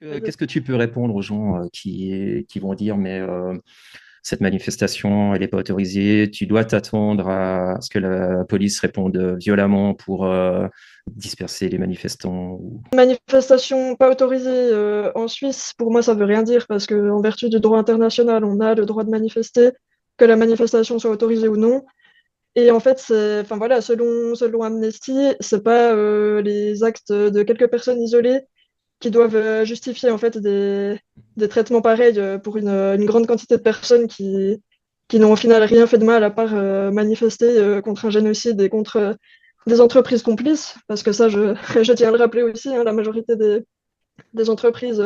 Qu'est-ce que tu peux répondre aux gens qui vont dire, mais cette manifestation, elle n'est pas autorisée, tu dois t'attendre à ce que la police réponde violemment pour disperser les manifestants Manifestation pas autorisée en Suisse, pour moi, ça veut rien dire parce que en vertu du droit international, on a le droit de manifester, que la manifestation soit autorisée ou non. Et en fait, enfin voilà, selon Amnesty, c'est pas les actes de quelques personnes isolées qui doivent justifier en fait des traitements pareils pour une grande quantité de personnes qui n'ont au final rien fait de mal à part manifester contre un génocide et contre des entreprises complices, parce que ça, je tiens à le rappeler aussi, hein, la majorité des entreprises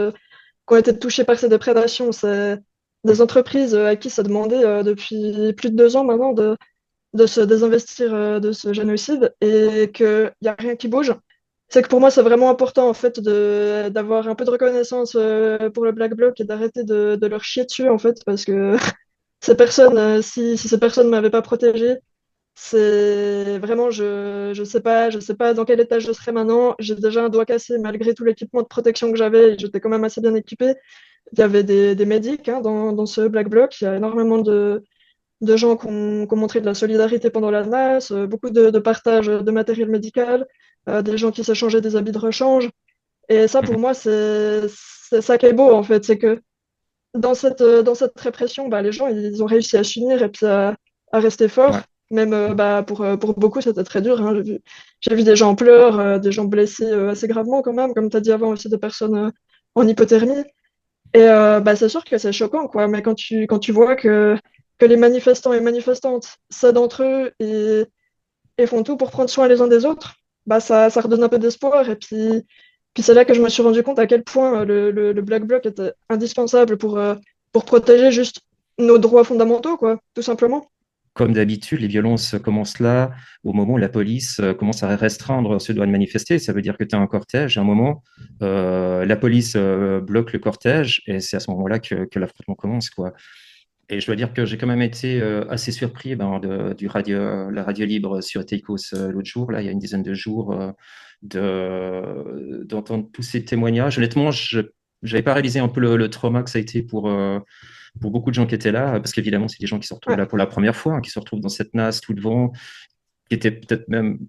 qui ont été touchées par ces déprédations, c'est des entreprises à qui ça demandait depuis plus de 2 ans maintenant de se désinvestir de ce génocide et qu'il n'y a rien qui bouge. C'est que pour moi, c'est vraiment important en fait d'avoir un peu de reconnaissance pour le Black Bloc et d'arrêter de leur chier dessus en fait, parce que ces personnes, si ces personnes ne m'avaient pas protégé, c'est vraiment, je sais pas dans quel état je serais maintenant. J'ai déjà un doigt cassé malgré tout l'équipement de protection que j'avais. J'étais quand même assez bien équipé. Il y avait des médics hein, dans ce Black Bloc. Il y a énormément de gens qui ont montré de la solidarité pendant la NAS, beaucoup de partage de matériel médical, des gens qui s'échangeaient des habits de rechange. Et ça, pour moi, c'est ça qui est beau, en fait. C'est que dans cette répression, bah, les gens, ils ont réussi à s'unir et puis à rester forts. ouais. Même bah, pour beaucoup, c'était très dur, hein. J'ai vu des gens en pleurs, des gens blessés assez gravement quand même, comme tu as dit avant aussi, des personnes en hypothermie. Et bah, c'est sûr que c'est choquant, quoi. Mais quand tu vois que les manifestants et manifestantes s'aident entre eux et font tout pour prendre soin les uns des autres, bah, ça redonne un peu d'espoir. Et puis c'est là que je me suis rendu compte à quel point le Black Bloc était indispensable pour protéger juste nos droits fondamentaux, quoi, tout simplement. Comme d'habitude, les violences commencent là, au moment où la police commence à restreindre ce droit de manifester. Ça veut dire que tu as un cortège, à un moment, la police bloque le cortège, et c'est à ce moment-là que l'affrontement commence, quoi. Et je dois dire que j'ai quand même été assez surpris la radio libre sur Teikos l'autre jour, là, il y a une dizaine de jours, d'entendre tous ces témoignages. Honnêtement, je n'avais pas réalisé un peu le trauma que ça a été pour beaucoup de gens qui étaient là, parce qu'évidemment, c'est des gens qui se retrouvent Ouais. là pour la première fois, hein, qui se retrouvent dans cette nasse tout devant, qui étaient peut-être même,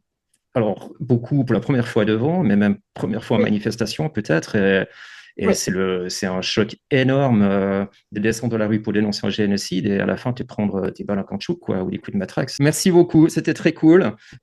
alors beaucoup pour la première fois devant, mais même première fois en Oui, manifestation peut-être. Et oui. c'est un choc énorme de descendre dans la rue pour dénoncer un génocide et à la fin te prendre des balles à caoutchouc, quoi, ou des coups de matraque. Merci beaucoup, c'était très cool.